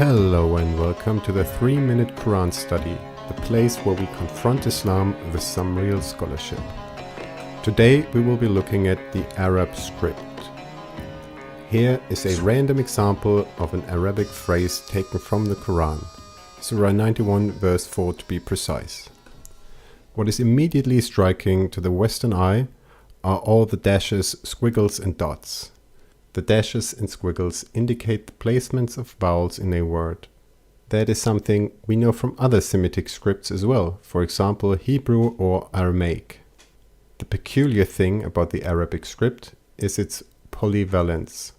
Hello and welcome to the 3-minute Quran study, the place where we confront Islam with some real scholarship. Today we will be looking at the Arab script. Here is a random example of an Arabic phrase taken from the Quran, Surah 91 verse 4 to be precise. What is immediately striking to the Western eye are all the dashes, squiggles and dots. The dashes and squiggles indicate the placements of vowels in a word. That is something we know from other Semitic scripts as well, for example Hebrew or Aramaic. The peculiar thing about the Arabic script is its polyvalence.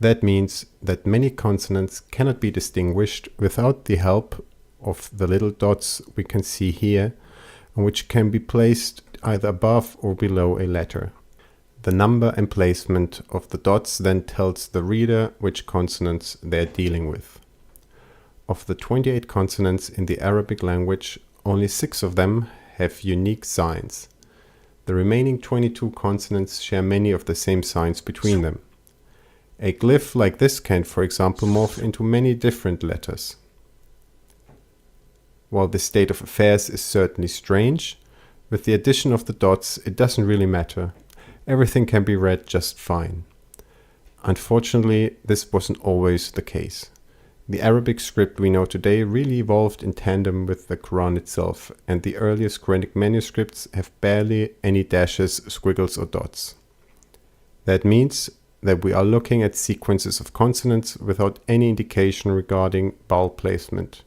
That means that many consonants cannot be distinguished without the help of the little dots we can see here, which can be placed either above or below a letter. The number and placement of the dots then tells the reader which consonants they are dealing with. Of the 28 consonants in the Arabic language, only 6 of them have unique signs. The remaining 22 consonants share many of the same signs between them. A glyph like this can, for example, morph into many different letters. While this state of affairs is certainly strange, with the addition of the dots it doesn't really matter. Everything can be read just fine. Unfortunately, this wasn't always the case. The Arabic script we know today really evolved in tandem with the Quran itself, and the earliest Quranic manuscripts have barely any dashes, squiggles or dots. That means that we are looking at sequences of consonants without any indication regarding vowel placement.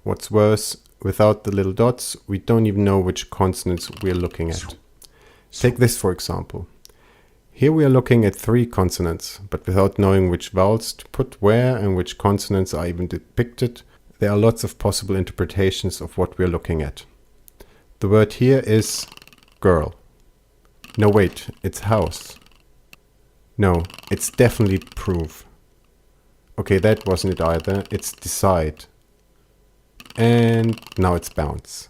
What's worse, without the little dots, we don't even know which consonants we are looking at. Take this for example. Here we are looking at 3 consonants, but without knowing which vowels to put where and which consonants are even depicted, there are lots of possible interpretations of what we are looking at. The word here is girl. No wait, it's house. No, it's definitely prove. Okay, that wasn't it either, it's decide. And now it's bounce.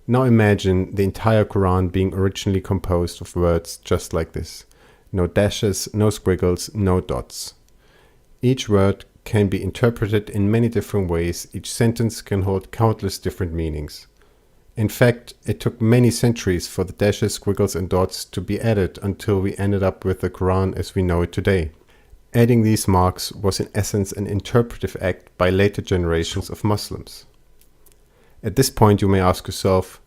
Now imagine the entire Quran being originally composed of words just like this. No dashes, no squiggles, no dots. Each word can be interpreted in many different ways. Each sentence can hold countless different meanings. In fact, it took many centuries for the dashes, squiggles and dots to be added until we ended up with the Quran as we know it today. Adding these marks was in essence an interpretive act by later generations of Muslims. At this point you may ask yourself,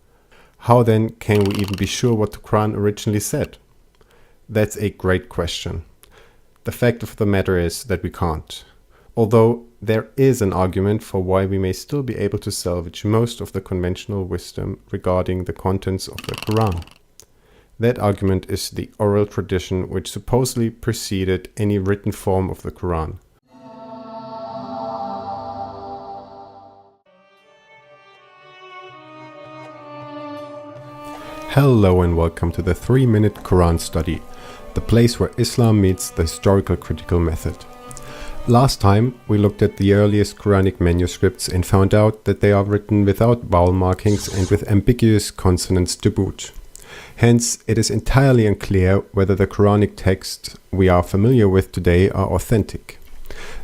how then can we even be sure what the Quran originally said? That's a great question. The fact of the matter is that we can't. Although there is an argument for why we may still be able to salvage most of the conventional wisdom regarding the contents of the Quran. That argument is the oral tradition which supposedly preceded any written form of the Quran. Hello and welcome to the 3-minute Quran study, the place where Islam meets the historical critical method. Last time we looked at the earliest Quranic manuscripts and found out that they are written without vowel markings and with ambiguous consonants to boot. Hence, it is entirely unclear whether the Quranic texts we are familiar with today are authentic.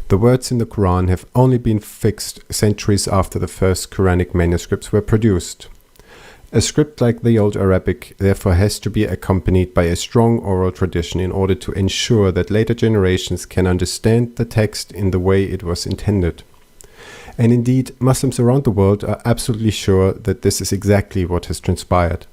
The words in the Quran have only been fixed centuries after the first Quranic manuscripts were produced. A script like the Old Arabic therefore has to be accompanied by a strong oral tradition in order to ensure that later generations can understand the text in the way it was intended. And indeed, Muslims around the world are absolutely sure that this is exactly what has transpired.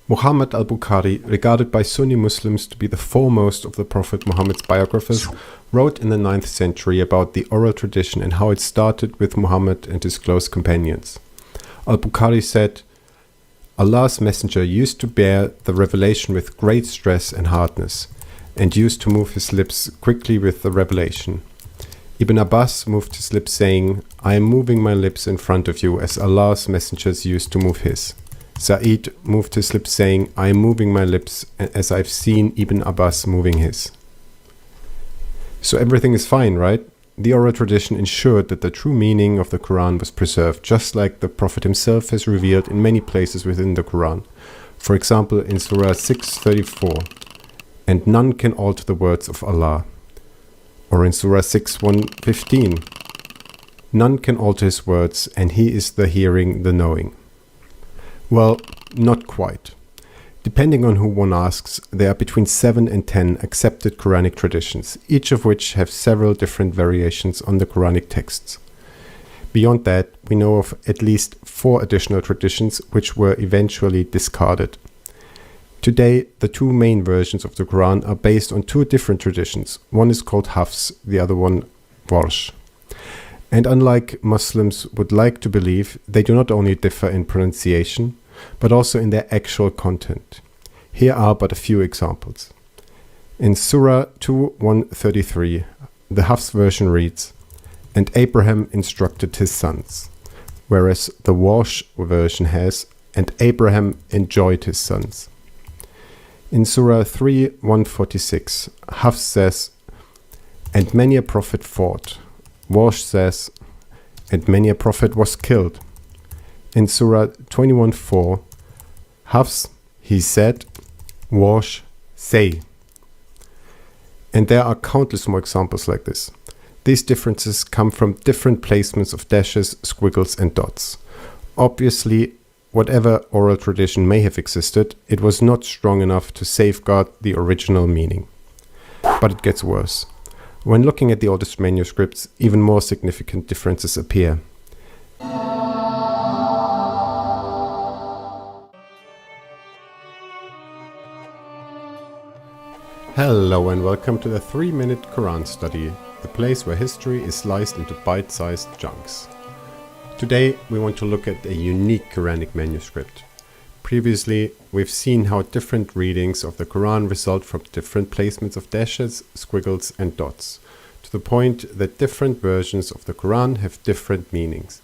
Muhammad al-Bukhari, regarded by Sunni Muslims to be the foremost of the Prophet Muhammad's biographers, wrote in the 9th century about the oral tradition and how it started with Muhammad and his close companions. Al-Bukhari said, Allah's messenger used to bear the revelation with great stress and hardness, and used to move his lips quickly with the revelation. Ibn Abbas moved his lips saying, I am moving my lips in front of you as Allah's messengers used to move his. Sa'id moved his lips saying, I am moving my lips as I've seen Ibn Abbas moving his. So everything is fine, right? The oral tradition ensured that the true meaning of the Quran was preserved, just like the Prophet himself has revealed in many places within the Quran. For example, in Surah 6:34, and none can alter the words of Allah. Or in Surah 6:115, none can alter his words, and he is the hearing, the knowing. Well, not quite. Depending on who one asks, there are between 7 and 10 accepted Quranic traditions, each of which have several different variations on the Quranic texts. Beyond that, we know of at least 4 additional traditions which were eventually discarded. Today, the 2 main versions of the Quran are based on 2 different traditions. One is called Hafs, the other one Warsh. And unlike Muslims would like to believe, they do not only differ in pronunciation, but also in their actual content. Here are but a few examples. In Surah 2:133, the Hafs version reads, "And Abraham instructed his sons," whereas the Warsh version has, "And Abraham enjoyed his sons." In Surah 3:146, Hafs says, "And many a prophet fought." Warsh says, "And many a prophet was killed." In Surah 21:4, Hafs, he said, Warsh, say. And there are countless more examples like this. These differences come from different placements of dashes, squiggles, and dots. Obviously, whatever oral tradition may have existed, it was not strong enough to safeguard the original meaning. But it gets worse. When looking at the oldest manuscripts, even more significant differences appear. Hello and welcome to the 3-minute Quran study, the place where history is sliced into bite-sized chunks. Today we want to look at a unique Quranic manuscript. Previously, we've seen how different readings of the Quran result from different placements of dashes, squiggles and dots, to the point that different versions of the Quran have different meanings.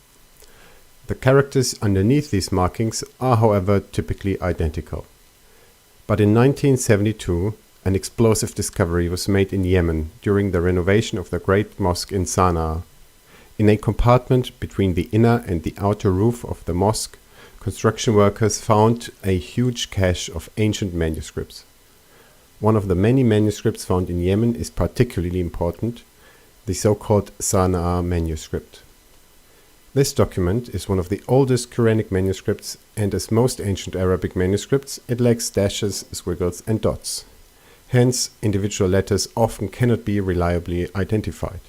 The characters underneath these markings are, however, typically identical. But in 1972, an explosive discovery was made in Yemen during the renovation of the Great Mosque in Sana'a. In a compartment between the inner and the outer roof of the mosque, construction workers found a huge cache of ancient manuscripts. One of the many manuscripts found in Yemen is particularly important, the so-called Sana'a manuscript. This document is one of the oldest Quranic manuscripts, and as most ancient Arabic manuscripts, it lacks dashes, squiggles and dots. Hence, individual letters often cannot be reliably identified.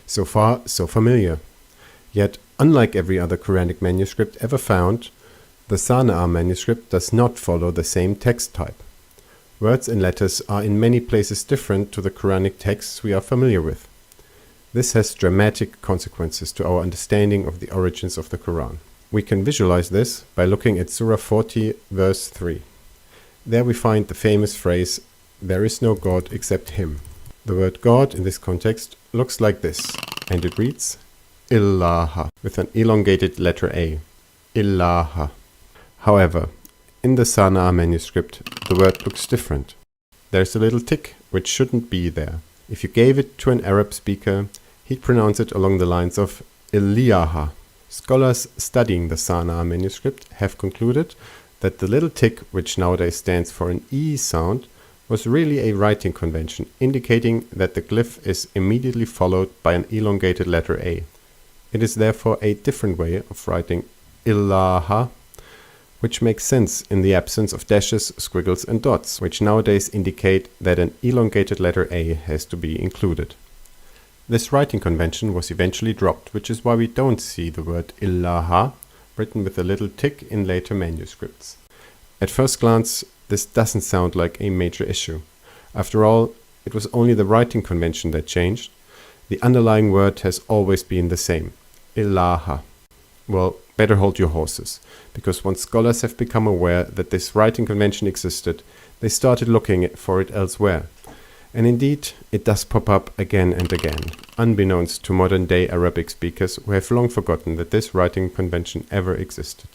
So far, so familiar. Yet, unlike every other Quranic manuscript ever found, the Sana'a manuscript does not follow the same text type. Words and letters are in many places different to the Quranic texts we are familiar with. This has dramatic consequences to our understanding of the origins of the Quran. We can visualize this by looking at Surah 40, verse 3. There we find the famous phrase, "There is no God except Him." The word God in this context looks like this, and it reads Illaha with an elongated letter A. Illaha. However, in the Sana'a manuscript, the word looks different. There's a little tick which shouldn't be there. If you gave it to an Arab speaker, he'd pronounce it along the lines of Illiyaha. Scholars studying the Sana'a manuscript have concluded that the little tick, which nowadays stands for an E sound, was really a writing convention, indicating that the glyph is immediately followed by an elongated letter A. It is therefore a different way of writing Illaha, which makes sense in the absence of dashes, squiggles and dots, which nowadays indicate that an elongated letter A has to be included. This writing convention was eventually dropped, which is why we don't see the word Illaha written with a little tick in later manuscripts. At first glance, this doesn't sound like a major issue. After all, it was only the writing convention that changed. The underlying word has always been the same, Illaha. Well, better hold your horses, because once scholars have become aware that this writing convention existed, they started looking for it elsewhere. And indeed, it does pop up again and again, unbeknownst to modern-day Arabic speakers who have long forgotten that this writing convention ever existed.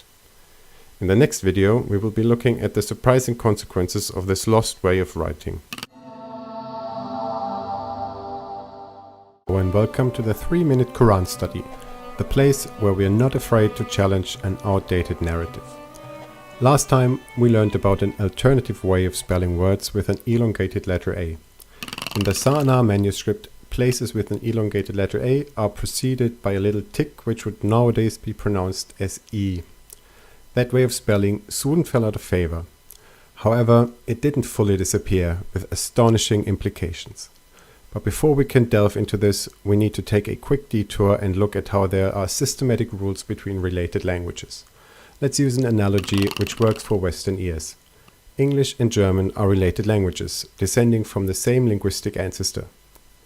In the next video, we will be looking at the surprising consequences of this lost way of writing. Hello and welcome to the 3-minute Quran study, the place where we are not afraid to challenge an outdated narrative. Last time, we learned about an alternative way of spelling words with an elongated letter A. In the Sana'a manuscript, places with an elongated letter A are preceded by a little tick which would nowadays be pronounced as E. That way of spelling soon fell out of favor. However, it didn't fully disappear, with astonishing implications. But before we can delve into this, we need to take a quick detour and look at how there are systematic rules between related languages. Let's use an analogy which works for Western ears. English and German are related languages, descending from the same linguistic ancestor.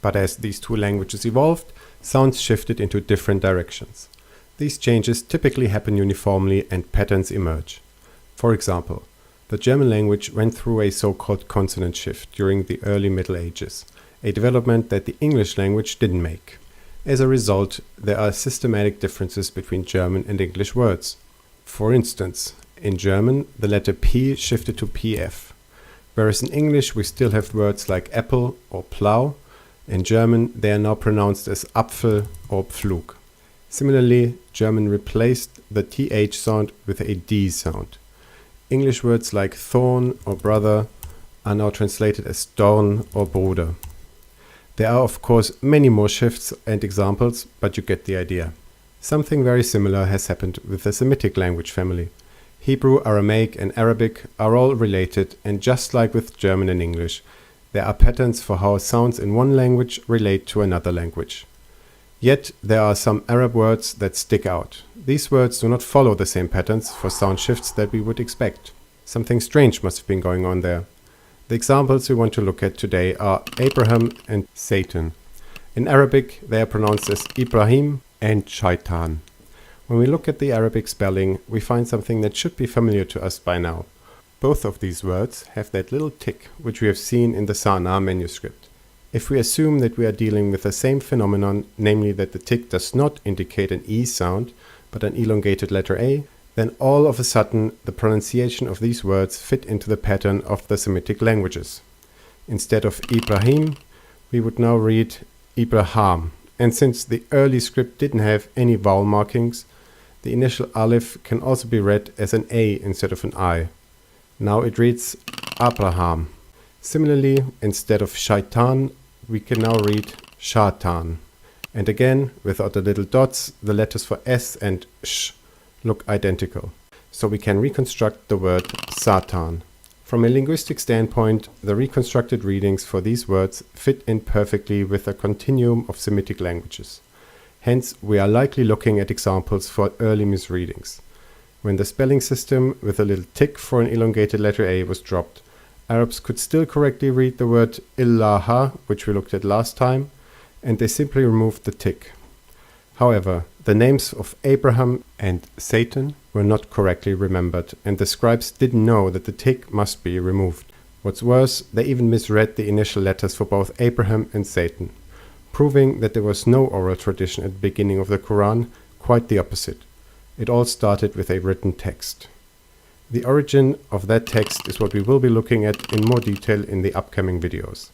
But as these two languages evolved, sounds shifted into different directions. These changes typically happen uniformly and patterns emerge. For example, the German language went through a so-called consonant shift during the early Middle Ages, a development that the English language didn't make. As a result, there are systematic differences between German and English words. For instance, in German, the letter P shifted to PF, whereas in English we still have words like apple or plow. In German, they are now pronounced as Apfel or Pflug. Similarly, German replaced the TH sound with a D sound. English words like thorn or brother are now translated as Dorn or Bruder. There are of course many more shifts and examples, but you get the idea. Something very similar has happened with the Semitic language family. Hebrew, Aramaic and Arabic are all related, and just like with German and English, there are patterns for how sounds in one language relate to another language. Yet there are some Arab words that stick out. These words do not follow the same patterns for sound shifts that we would expect. Something strange must have been going on there. The examples we want to look at today are Abraham and Satan. In Arabic, they are pronounced as Ibrahim and Shaitan. When we look at the Arabic spelling, we find something that should be familiar to us by now. Both of these words have that little tick which we have seen in the Sa'na manuscript. If we assume that we are dealing with the same phenomenon, namely that the tick does not indicate an E sound, but an elongated letter A, then all of a sudden the pronunciation of these words fit into the pattern of the Semitic languages. Instead of Ibrahim, we would now read Ibraham, and since the early script didn't have any vowel markings, the initial aleph can also be read as an A instead of an I. Now it reads Abraham. Similarly, instead of Shaitan, we can now read Shatan. And again, without the little dots, the letters for S and Sh look identical. So we can reconstruct the word Satan. From a linguistic standpoint, the reconstructed readings for these words fit in perfectly with a continuum of Semitic languages. Hence, we are likely looking at examples for early misreadings. When the spelling system with a little tick for an elongated letter A was dropped, Arabs could still correctly read the word Illaha, which we looked at last time, and they simply removed the tick. However, the names of Abraham and Satan were not correctly remembered, and the scribes didn't know that the tick must be removed. What's worse, they even misread the initial letters for both Abraham and Satan, proving that there was no oral tradition at the beginning of the Quran, quite the opposite. It all started with a written text. The origin of that text is what we will be looking at in more detail in the upcoming videos.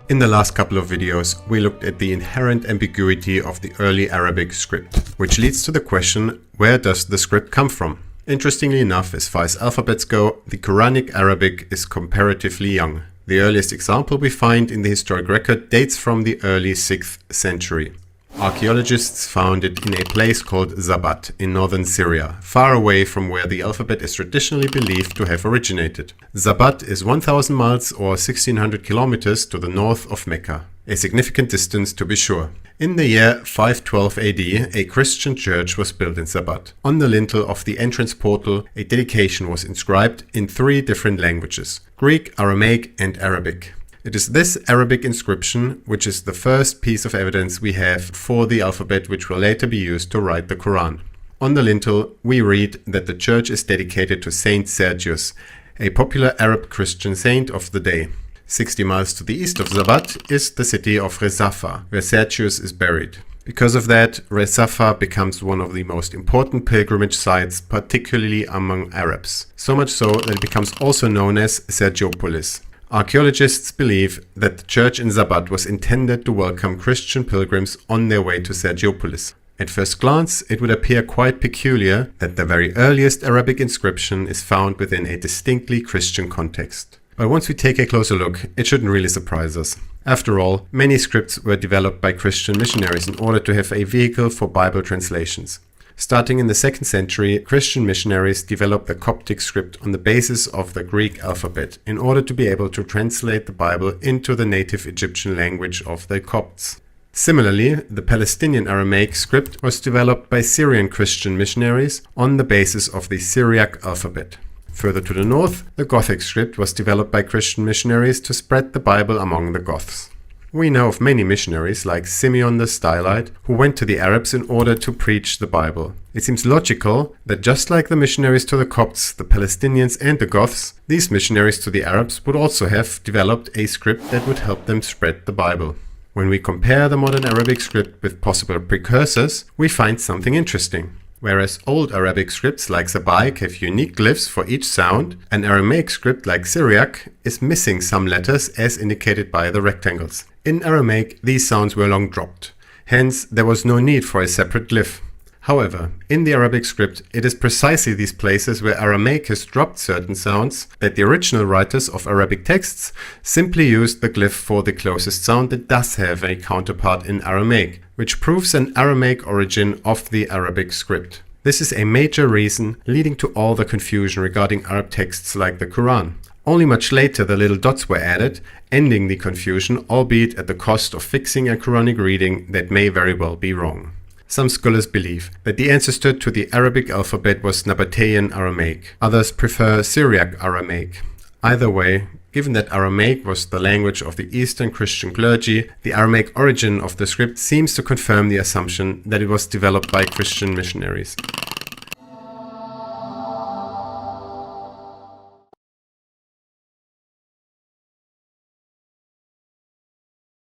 In the last couple of videos, we looked at the inherent ambiguity of the early Arabic script, which leads to the question, where does the script come from? Interestingly enough, as far as alphabets go, the Quranic Arabic is comparatively young. The earliest example we find in the historic record dates from the early 6th century. Archaeologists found it in a place called Zabat in northern Syria, far away from where the alphabet is traditionally believed to have originated. Zabat is 1,000 miles or 1,600 kilometers to the north of Mecca, a significant distance to be sure. In the year 512 AD, a Christian church was built in Zabat. On the lintel of the entrance portal, a dedication was inscribed in 3 different languages: Greek, Aramaic, and Arabic. It is this Arabic inscription which is the first piece of evidence we have for the alphabet which will later be used to write the Quran. On the lintel, we read that the church is dedicated to Saint Sergius, a popular Arab Christian saint of the day. 60 miles to the east of Zabat is the city of Resafa, where Sergius is buried. Because of that, Resafa becomes one of the most important pilgrimage sites, particularly among Arabs. So much so that it becomes also known as Sergiopolis. Archaeologists believe that the church in Zabat was intended to welcome Christian pilgrims on their way to Sergiopolis. At first glance, it would appear quite peculiar that the very earliest Arabic inscription is found within a distinctly Christian context. But once we take a closer look, it shouldn't really surprise us. After all, many scripts were developed by Christian missionaries in order to have a vehicle for Bible translations. Starting in the 2nd century, Christian missionaries developed the Coptic script on the basis of the Greek alphabet in order to be able to translate the Bible into the native Egyptian language of the Copts. Similarly, the Palestinian Aramaic script was developed by Syrian Christian missionaries on the basis of the Syriac alphabet. Further to the north, the Gothic script was developed by Christian missionaries to spread the Bible among the Goths. We know of many missionaries like Simeon the Stylite who went to the Arabs in order to preach the Bible. It seems logical that just like the missionaries to the Copts, the Palestinians and the Goths, these missionaries to the Arabs would also have developed a script that would help them spread the Bible. When we compare the modern Arabic script with possible precursors, we find something interesting. Whereas old Arabic scripts like Saarbrücken have unique glyphs for each sound, an Aramaic script like Syriac is missing some letters as indicated by the rectangles. In Aramaic, these sounds were long dropped. Hence, there was no need for a separate glyph. However, in the Arabic script, it is precisely these places where Aramaic has dropped certain sounds that the original writers of Arabic texts simply used the glyph for the closest sound that does have a counterpart in Aramaic, which proves an Aramaic origin of the Arabic script. This is a major reason leading to all the confusion regarding Arab texts like the Qur'an. Only much later the little dots were added, ending the confusion, albeit at the cost of fixing a Quranic reading that may very well be wrong. Some scholars believe that the ancestor to the Arabic alphabet was Nabatean Aramaic. Others prefer Syriac Aramaic. Either way, given that Aramaic was the language of the Eastern Christian clergy, the Aramaic origin of the script seems to confirm the assumption that it was developed by Christian missionaries.